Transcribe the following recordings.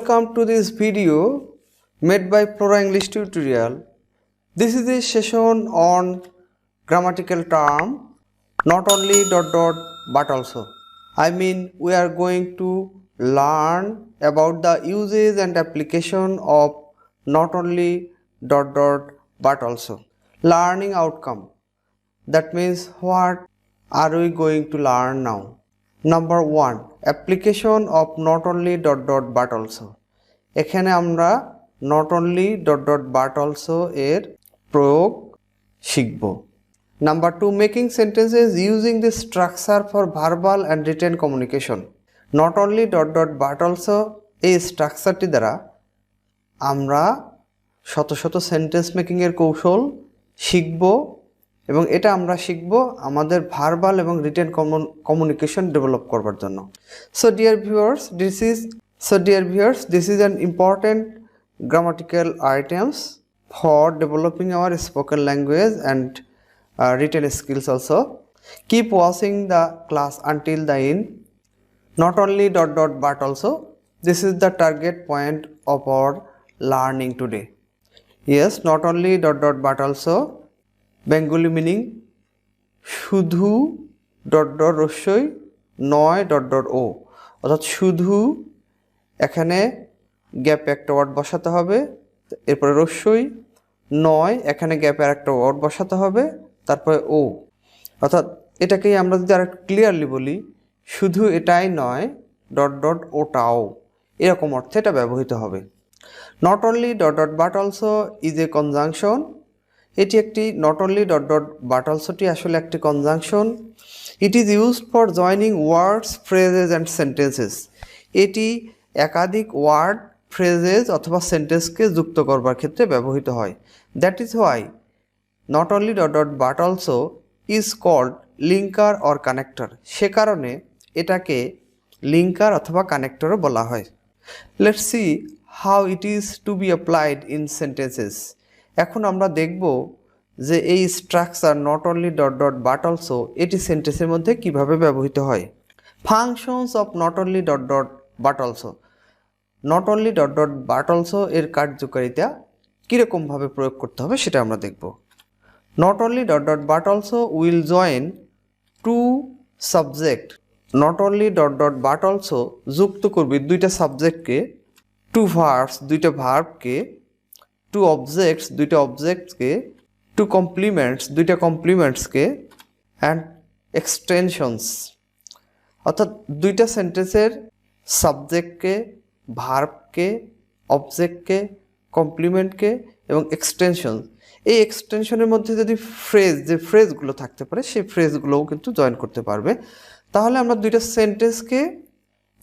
Welcome to this video made by Flora English tutorial. This is a session on grammatical term, not only but also. I mean, we are going to learn about the uses and application of not only but also. Learning outcome. That means what are we going to learn now? Number 1, application of not only but also. এখানে আমরা not only but also এর প্রয়োগ শিখব। Number 2, making sentences using the structure for verbal and written communication. Not only but also এই স্ট্রাকচারটি দ্বারা আমরা শত শত সেন্টেন্স মেকিং এর কৌশল শিখব এবং এটা আমরা শিখব আমাদের ভার্বাল এবং রিটেন কমিউনিকেশন ডেভেলপ করবার জন্য। So dear viewers, this is an important grammatical items for developing our spoken language and written skills also. Keep watching the class until the end. Not only but also. This is the target point of our learning today. Yes, not only but also. Bengali meaning শুধু রস্যই নয় ও অর্থাৎ শুধু এখানে গ্যাপে একটা word বসাতে হবে, এরপরে রস্যই নয় এখানে গ্যাপে আরেকটা ওয়ার্ড বসাতে হবে, তারপরে ও। অর্থাৎ এটাকেই আমরা যদি আরেকটু ক্লিয়ারলি বলি, শুধু এটাই নয় ওটাও, এরকম অর্থে এটা ব্যবহৃত হবে। Not only but also is a conjunction. এটি একটি নট অনলি but also টি আসলে একটি conjunction. It is used for joining words, phrases and sentences. এটি একাধিক ওয়ার্ড, ফ্রেজেস অথবা সেন্টেন্সকে যুক্ত করবার ক্ষেত্রে ব্যবহৃত হয়। That is why not only but also is called linker or connector. সে কারণে এটাকে লিঙ্কার অথবা কানেক্টরও বলা হয়। Let's see how it is to be applied in sentences. এখন আমরা দেখব যে এই structure not only but also এটি সেন্টেন্সের মধ্যে কিভাবে ব্যবহৃত হয়। Functions of not only but also। Not only but also এর কার্যকারিতা কীরকমভাবে প্রয়োগ করতে হবে সেটা আমরা দেখব। Not only but also will join to subject. Not only but also যুক্ত করবে দুইটা সাবজেক্টকে, টু ভার্বস দুইটা ভার্বকে, টু অবজেক্টস দুইটা অবজেক্টসকে, টু কমপ্লিমেন্টস দুইটা কমপ্লিমেন্টসকে, অ্যান্ড এক্সটেনশনস অর্থাৎ দুইটা সেন্টেন্সের সাবজেক্টকে, ভার্বকে, অবজেক্টকে, কমপ্লিমেন্টকে এবং এক্সটেনশন। এই এক্সটেনশনের মধ্যে যদি যে ফ্রেজগুলো থাকতে পারে সেই ফ্রেজগুলোও কিন্তু জয়েন করতে পারবে। তাহলে আমরা দুইটা সেন্টেন্সকে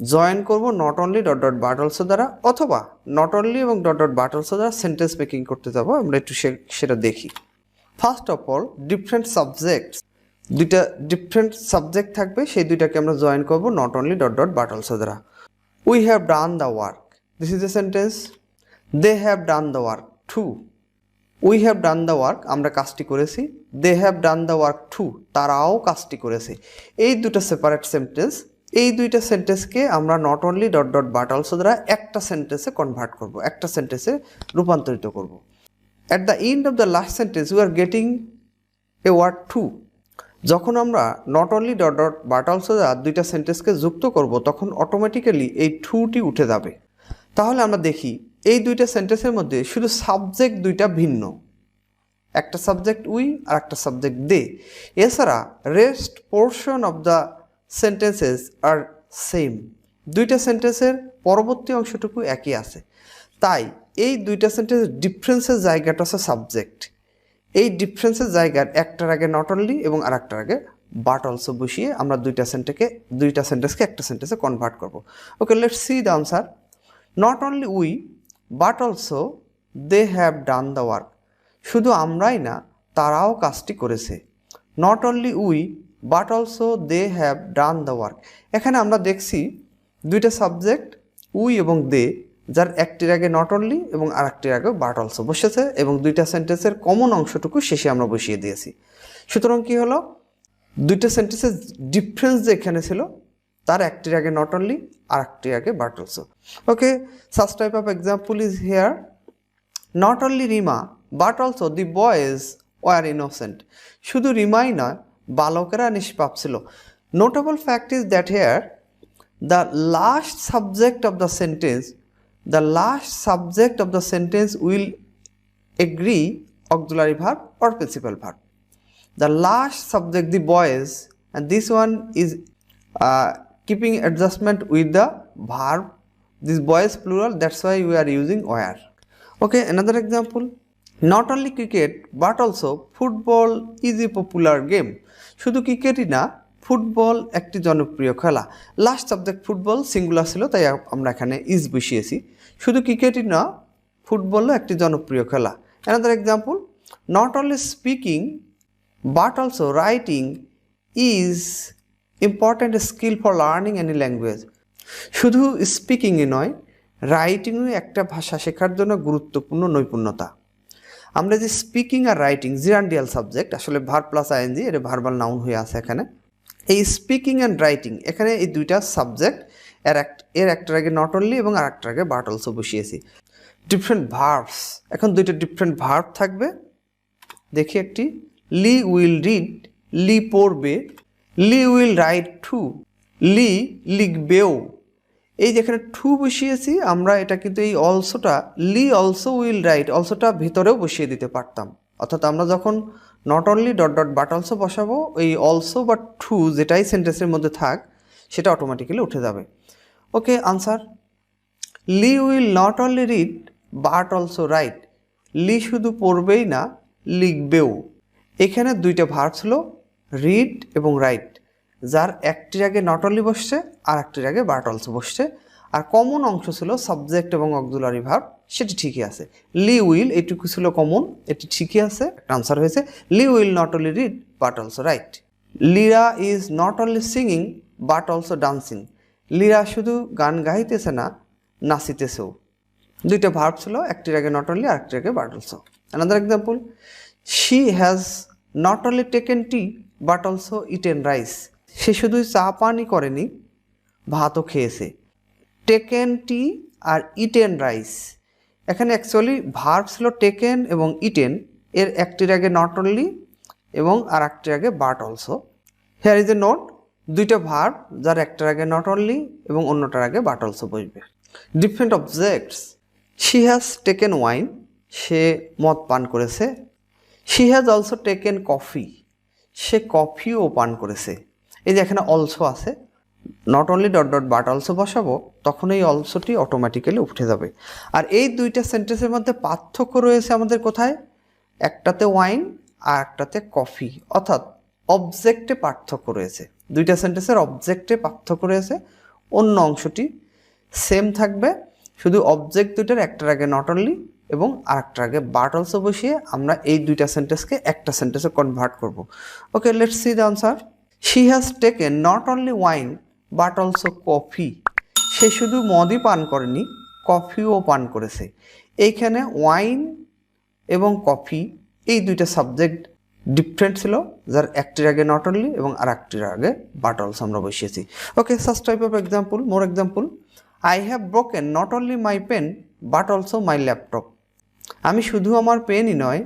জয়েন করব নট অনলি but also দ্বারা, অথবা নট অনলি এবং but also দ্বারা সেন্টেন্স মেকিং করতে যাব। আমরা একটু সেটা দেখি। First of all, different subjects, দুইটা ডিফারেন্ট সাবজেক্ট থাকবে, সেই দুইটাকে আমরা জয়েন করব নট অনলি but also দ্বারা। We have done the work, this is a sentence. They have done the work too. We have done the work আমরা কাজটি করেছি, দে have done the work too তারাও কাজটি করেছে। এই দুটো সেপারেট সেন্টেন্স, এই দুইটা সেন্টেন্সকে আমরা নট অনলি but also দ্বারা একটা সেন্টেন্সে কনভার্ট করব, একটা সেন্টেন্সে রূপান্তরিত করব। At the end of the last sentence we are getting a word too. যখন আমরা নট অনলি but also দ্বারা দুইটা সেন্টেন্সকে যুক্ত করব তখন অটোমেটিক্যালি এই টুটি উঠে যাবে। তাহলে আমরা দেখি এই দুইটা সেন্টেন্সের মধ্যে শুধু সাবজেক্ট দুইটা ভিন্ন, একটা সাবজেক্ট উই আর একটা সাবজেক্ট দে। এছাড়া rest portion of the sentences are same. দুইটা সেন্টেন্সের পরবর্তী অংশটুকু একই আছে। তাই এই দুইটা সেন্টেন্সের ডিফারেন্সের জায়গাটা আছে সাবজেক্ট। এই ডিফারেন্সের জায়গার একটার আগে নট অনলি এবং আর একটার আগে but also বসিয়ে আমরা দুইটা সেন্টেন্সকে একটা সেন্টেন্সে কনভার্ট করব। Okay, let's see the answer. Not only we but also they have done the work. শুধু আমরাই না, তারাও কাজটি করেছে। Not only we but also they have done the work. এখানে আমরা দেখছি দুইটা সাবজেক্ট উই এবং দে, যার একটির আগে নট অনলি এবং আর একটির আগে but also বসেছে এবং দুইটা সেন্টেন্সের কমন অংশটুকু শেষে আমরা বসিয়ে দিয়েছি। সুতরাং কি হলো, দুইটা সেন্টেন্সের ডিফারেন্স যে এখানে ছিল তার একটির আগে নট অনলি আর একটির আগে but also. Okay, such type of example is here. Not only Rima but also the boys were innocent. শুধু রিমাই নয়, বালকেরা নিষ্পাপ ছিল। Notable fact is that here the last subject of the sentence will agree auxiliary verb or principal verb. The last subject, the boys, and this one is keeping adjustment with the verb. This boys plural, that's why we are using where. Okay, another example. Not only cricket but also football is a popular game. শুধু ক্রিকেটই না, football একটি জনপ্রিয় খেলা। Last subject football singular ছিল, তাই আমরা এখানে is বসিয়েছি। শুধু ক্রিকেটই না, ফুটবলও একটি জনপ্রিয় খেলা। Another example, not only speaking but also writing is important skill for learning any language. শুধু স্পিকিংই নয়, রাইটিংও একটা ভাষা শেখার জন্য গুরুত্বপূর্ণ নৈপুণ্যতা। আমরা যে স্পিকিং আর রাইটিং জিরান্ডিয়াল সাবজেক্ট, আসলে ভার্ব প্লাস আইএনজি, এটা ভার্বাল নাউন হয়ে আছে এখানে। এই স্পিকিং অ্যান্ড রাইটিং, এখানে এই দুইটা সাবজেক্ট, এর একটার আগে নট অনলি এবং আর একটার আগে বাট অলসো বসিয়েছি। ডিফারেন্ট ভার্বস, এখন দুইটা ডিফারেন্ট ভার্ব থাকবে। দেখি একটি, লি উইল রিড, লি পড়বে। লি উইল রাইট টু, লি লিখবেও। এই যেখানে টু বসিয়েছি আমরা, এটা কিন্তু এই অলসোটা, লি অলসো উইল রাইট, অলসোটা ভিতরেও বসিয়ে দিতে পারতাম। অর্থাৎ আমরা যখন not only dot dot but also বসাবো, এই অলসো বা টু যেটাই সেন্টেন্সের মধ্যে থাক সেটা অটোমেটিক্যালি উঠে যাবে। Okay, answer, Lee will not only read but also write. Lee শুধু পড়বেই না, লিখবেও। এখানে দুইটা ভার্ব ছিল, রিড এবং রাইট, যার একটির আগে নট অনলি বসছে আর একটির আগে বাট অলসো বসছে। আর কমন অংশ ছিল সাবজেক্ট এবং অক্সিলারি ভার্ব, সেটি ঠিকই আছে। লি উইল এইটুকু ছিল কমন, এটি ঠিকই আছে, আনসার হয়েছে Lee will not only read but also write. Lira is not only singing but also dancing. Lira শুধু গান গাইতেছে না, নাচিতেছেও। দুইটা ভার্ব ছিল, একটির আগে নট অনলি আর একটির আগে but also. Another example, she has not only taken tea but also eaten rice. সে শুধু চা পানি করেনি, ভাতও খেয়েছে। টেকেন টি আর ইটেন রাইস, এখানে অ্যাকচুয়ালি ভার্ব ছিল টেকেন এবং ইটেন, এর একটির আগে নট অনলি এবং আর একটির আগে but also. Here is a note, দুইটা ভার্ব যার একটার আগে নট অনলি এবং অন্যটার আগে বাট অলসো বসবে। Different objects, she has taken wine, সে মদ পান করেছে। She has also taken coffee, সে কফিও পান করেছে। এই যে এখানে অলসো আছে, not only dot dot but also বসাবো, তখন এই অলসোটি অটোমেটিক্যালি উঠে যাবে। আর এই দুইটা সেন্টেন্সের মধ্যে পার্থক্য রয়েছে আমাদের কোথায়? একটাতে ওয়াইন আর একটাতে কফি, অর্থাৎ অবজেক্টে পার্থক্য রয়েছে। দুইটা সেন্টেন্সের অবজেক্টে পার্থক্য রয়েছে, অন্য অংশটি সেম থাকবে, শুধু অবজেক্ট দুইটার একটার আগে নট অনলি এবং আরেকটার আগে বাট অলসো বসিয়ে আমরা এই দুইটা সেন্টেন্সকে একটা সেন্টেন্সে কনভার্ট করব। Okay, let's see the answer. She has taken not only wine but also coffee. সে শুধু মদই পান করেনি, কফিও পান করেছে। এইখানে ওয়াইন এবং কফি এই দুইটা সাবজেক্ট ডিফারেন্ট ছিল, যার একটির আগে নট অনলি এবং আর একটির আগে বাট অলসো আমরা বসিয়েছি। Okay, such type of example, more example, I have broken not only my pen but also my laptop. আমি শুধু আমার পেনই নয়,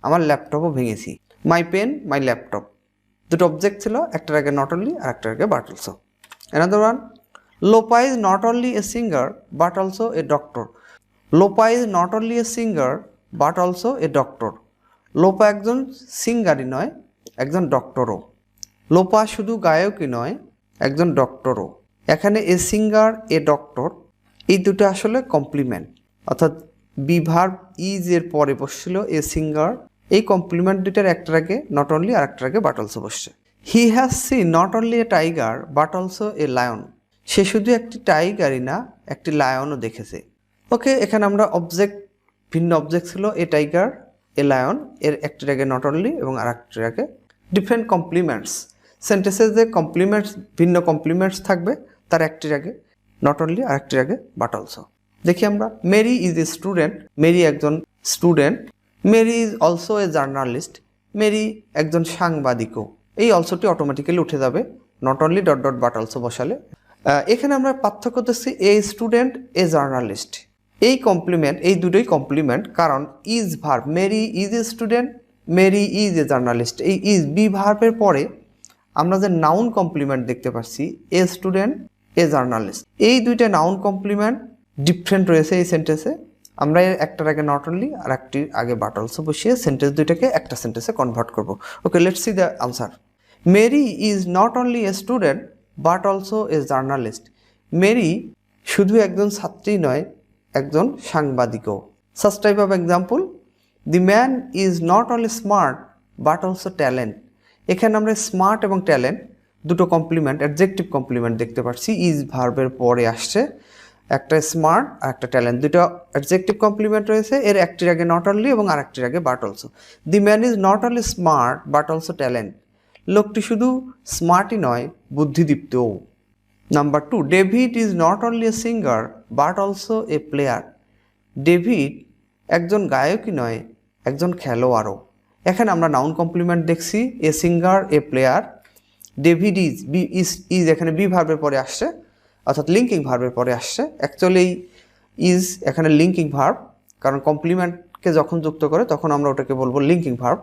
আমার ল্যাপটপও ভেঙেছি। মাই পেন, মাই ল্যাপটপ, দুটো অবজেক্ট ছিল, একটার আগে নট অনলি আর একটার আগে but also. Another one, Lopa is not only a singer but also a doctor. Lopa is not only a singer but also a doctor. Lopa একজন সিঙ্গারই নয়, একজন ডক্টরও। লোপা শুধু গায়কই নয়, একজন ডক্টরও। এখানে এ সিঙ্গার, এ ডক্টর, এই দুটো আসলে কমপ্লিমেন্ট, অর্থাৎ বি ভার্ব ইজ এর পরে বসছিল এ সিঙ্গার। এই কমপ্লিমেন্ট দুটার একটার আগে নট অনলি আর একটার আগে বাট অলসো বসছে। He has seen not only a tiger but also a lion. সে শুধু একটি টাইগারই না, একটি লায়নও দেখেছে। ওকে, এখানে আমরা অবজেক্ট, ভিন্ন অবজেক্ট ছিল এ টাইগার, এ লায়ন, এর একটির আগে নট অনলি এবং আর একটির আগে ডিফারেন্ট কমপ্লিমেন্টস। সেন্টেন্সের যে কমপ্লিমেন্টস, ভিন্ন কমপ্লিমেন্টস থাকবে, তার একটির আগে নট অনলি আর একটির আগে বাট অলসো। দেখি আমরা, Mary is a student, Mary একজন student. Mary is also a journalist, Mary একজন সাংবাদিকও। এই অলসোটি অটোমেটিক্যালি উঠে যাবে, not only dot dot but also বসালে এখানে আমরা পার্থক্য দেখছি এ স্টুডেন্ট এ জার্নালিস্ট, এই কমপ্লিমেন্ট, এই দুটোই কমপ্লিমেন্ট, কারণ is verb, Mary is a student, Mary is a journalist, এই ইজ বি ভার্বের পরে আমরা যে নাউন কমপ্লিমেন্ট দেখতে পাচ্ছি এ স্টুডেন্ট এ জার্নালিস্ট, এই দুইটা নাউন কমপ্লিমেন্ট ডিফারেন্ট রয়েছে এই সেন্টেন্সে। আমরা এর একটার আগে নট অনলি আর একটির আগে বাট অলসো বসিয়ে সেন্টেন্স দুইটাকে একটা সেন্টেন্সে কনভার্ট করব। Okay, let's see the answer. Mary is not only a student but also a journalist. Mary শুধু একজন ছাত্রী নয়, একজন সাংবাদিকও। Such type of example, the man is not only smart but also talent. এখানে আমরা স্মার্ট এবং ট্যালেন্ট দুটো কমপ্লিমেন্ট, অ্যাডজেক্টিভ কমপ্লিমেন্ট দেখতে পাচ্ছি। ইজ ভার্বের পরে আসছে, একটা স্মার্ট আর একটা ট্যালেন্ট, দুটো অ্যাডজেক্টিভ কমপ্লিমেন্ট রয়েছে। এর একটির আগে নট অনলি এবং আরেকটির আগে but also. The man is not only smart but also talent. লোকটি শুধু স্মার্টই নয়, বুদ্ধিদীপ্তও। Number 2, David is not only a singer but also a player. David একজন গায়কই নয়, একজন খেলোয়াড়ও। এখানে আমরা নাউন কমপ্লিমেন্ট দেখছি, a singer A player. David is এখানে বি ভার্বের পরে আসছে, অর্থাৎ লিঙ্কিং ভার্বের পরে আসছে। অ্যাকচুয়ালি ইজ এখানে লিঙ্কিং ভার্ব, কারণ কমপ্লিমেন্টকে যখন যুক্ত করে তখন আমরা ওটাকে বলবো লিঙ্কিং ভার্ব।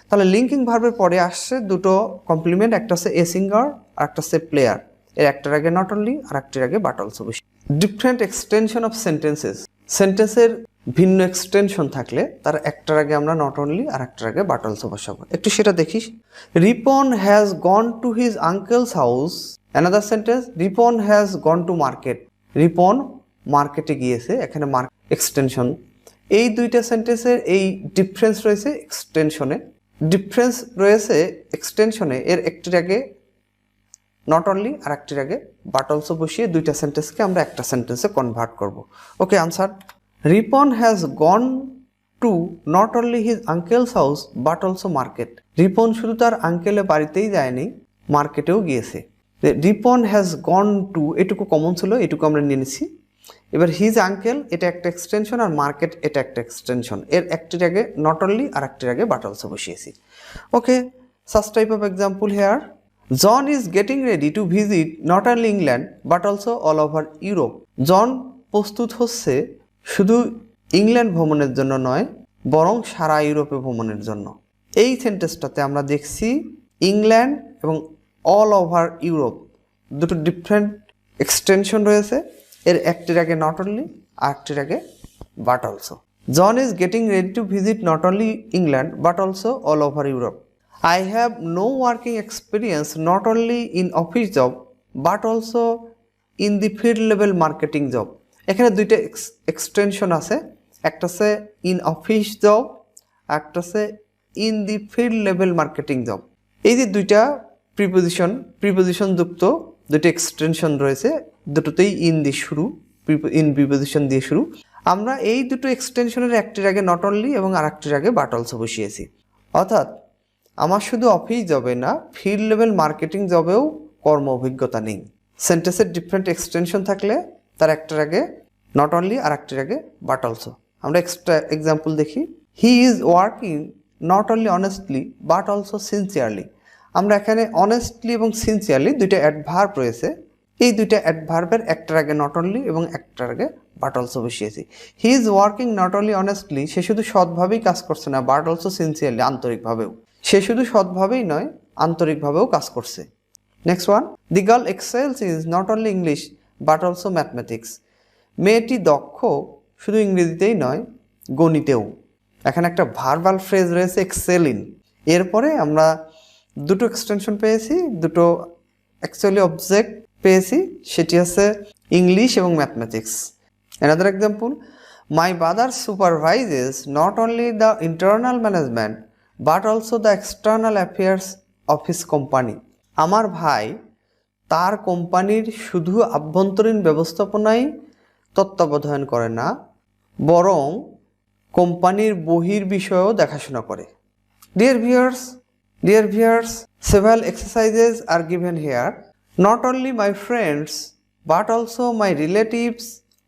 তাহলে লিঙ্কিং ভার্বের পরে আসছে দুটো কমপ্লিমেন্ট, একটা হচ্ছে এ সিঙ্গার আর একটা হচ্ছে প্লেয়ার। এর একটার আগে নট অনলি আর একটির আগে বাট অলসো বসে। ডিফারেন্ট এক্সটেনশন অফ সেন্টেন্সেস, সেন্টেন্সের ভিন্ন এক্সটেনশন থাকলে তার একটার আগে আমরা নট অনলি আর একটার আগে বাট অলসো বসাবো। একটু সেটা দেখিস। Ripon has gone to his uncle's house. Another sentence, Ripon has gone to market. Ripon মার্কেটে গিয়েছে, এখানে এক্সটেনশন। এই দুইটা সেন্টেন্সের এই ডিফারেন্স রয়েছে এক্সটেনশনে, ডিফারেন্স রয়েছে এক্সটেনশনে। এর একটির আগে নট অনলি আর একটির আগে বাট অলসো বসিয়ে দুইটা সেন্টেন্সকে আমরা একটা সেন্টেন্সে কনভার্ট করব। Okay, answer. Ripon has gone to not only his uncle's house but also market. Ripon শুধু তার আঙ্কেলের বাড়িতেই যায়নি, মার্কেটেও গিয়েছে। রিপন হ্যাজ গন টু, এটুকু কমন ছিল, এটুকু আমরা নিয়ে নিচ্ছি। এবার হিজ আঙ্কেল এটা একটা এক্সটেনশন আর মার্কেট এটা একটা এক্সটেনশন। এর একটির আগে নট অনলি আর একটির আগে বাট অলসো বসিয়েছি। Okay, such type of example here. John is getting ready to visit not only England but also all over Europe. John প্রস্তুত হচ্ছে শুধু ইংল্যান্ড ভ্রমণের জন্য নয়, বরং সারা ইউরোপে ভ্রমণের জন্য। এই সেন্টেন্সটাতে আমরা দেখছি ইংল্যান্ড এবং অল ওভার ইউরোপ দুটো ডিফারেন্ট এক্সটেনশন রয়েছে। এর একটির আগে নট অনলি আর একটির আগে but also. John is getting ready to visit not only England but also all over Europe. I have no working experience not only in office job but also in the field level marketing job. এখানে দুইটা extension আছে, একটা আছে in office job, একটা আছে in the field level marketing job. এই যে দুইটা প্রিপোজিশন যুক্ত দুটো এক্সটেনশন রয়েছে, দুটোতেই ইন দিয়ে শুরু, ইন প্রিপোজিশন দিয়ে শুরু। আমরা এই দুটো এক্সটেনশনের একটির আগে নট অনলি এবং আর একটির আগে বাট অলসো বসিয়েছি। অর্থাৎ আমার শুধু অফিস জবে না, ফিল্ড লেভেল মার্কেটিং জবেও কর্ম অভিজ্ঞতা নেই। সেন্টেন্সের ডিফারেন্ট এক্সটেনশন থাকলে তার একটার আগে নট অনলি আর একটির আগে বাট অলসো। আমরা এক্সট্রা এক্সাম্পল দেখি। হি is working not only honestly but also sincerely. আমরা এখানে অনেস্টলি এবং সিনসিয়ারলি দুইটা অ্যাডভার্ব রয়েছে, এই দুইটা অ্যাডভার্বের একটার আগে নট অনলি এবং একটার আগে বাট অলসো বসিয়েছি। He is working not only honestly, সে শুধু সৎভাবেই কাজ করছে না, বাট অলসো সিনসিয়ারলি, আন্তরিকভাবেও। সে শুধু সৎভাবেই নয়, আন্তরিকভাবেও কাজ করছে। Next one, the girl excels is not only English but also mathematics. মেয়েটি দক্ষ শুধু ইংরেজিতেই নয়, গণিতেও। এখানে একটা ভার্বাল ফ্রেজ রয়েছে এক্সেল ইন। এরপরে আমরা দুটো এক্সটেনশন পেয়েছি, দুটো অ্যাকচুয়ালি অবজেক্ট পেয়েছি, সেটি হচ্ছে ইংলিশ এবং mathematics. Another example, my brother supervises not only the internal management but also the external affairs of his company. আমার ভাই তার কোম্পানির শুধু আভ্যন্তরীণ ব্যবস্থাপনাই তত্ত্বাবধান করে না, বরং কোম্পানির বহির বিষয়েও দেখাশোনা করে। Dear viewers, several exercises are given here. Not only my friends but also my relatives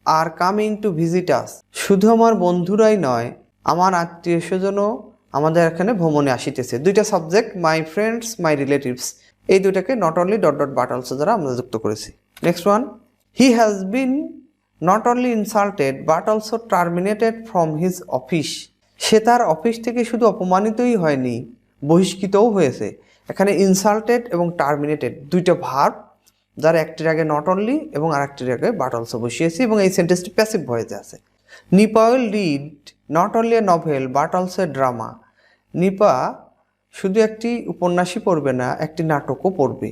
are coming to visit us. শুধু আমার বন্ধুরাই নয়, আমার আত্মীয় স্বজনও আমাদের এখানে ভ্রমণে আসিতেছে। দুইটা subject, my friends, my relatives, এই দুইটাকে not only dot dot but also দ্বারা আমরা যুক্ত করেছি। Next one, he has been not only insulted but also terminated from his office. সে তার অফিস থেকে শুধু অপমানিতই হয়নি, বহিষ্কৃতও হয়েছে। এখানে ইনসাল্টেড এবং টার্মিনেটেড দুইটা ভার্ব, যার একটির আগে নট অনলি এবং আরেকটির আগে বাট অলসো বসিয়েছি, এবং এই সেন্টেন্সটি প্যাসিভ ভয়েসে আছে। Nipa will read not only a novel but also a drama. Nipa শুধু একটি উপন্যাসই পড়বে না, একটি নাটকও পড়বে।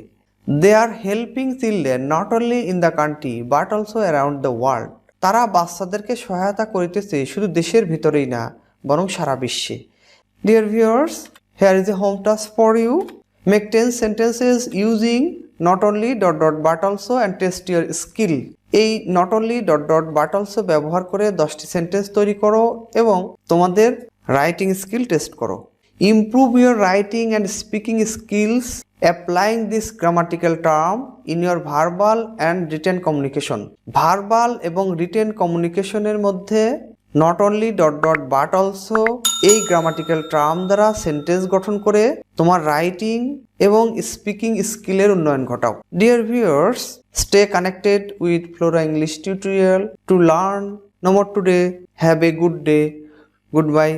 They are helping children not only in the country but also around the world. তারা বাচ্চাদেরকে সহায়তা করিতেছে শুধু দেশের ভিতরেই না, বরং সারা বিশ্বে। Dear viewers, here is a home task for you. Make 10 sentences using not only dot dot but also and test your skill. এই not only dot dot but also ব্যবহার করে 10টি সেন্টেন্স তৈরি করো এবং তোমাদের রাইটিং স্কিল টেস্ট করো। Improve your writing and speaking skills applying this grammatical term in your verbal and written communication. Verbal এবং রিটেন কমিউনিকেশনের মধ্যে not only dot dot but also এই গ্রামাটিক্যাল টার্ম দ্বারা সেন্টেন্স গঠন করে তোমার রাইটিং এবং স্পিকিং স্কিলের উন্নয়ন ঘটাও। Dear viewers, stay connected with Flora English tutorial to learn no more today. Have a good day. Goodbye.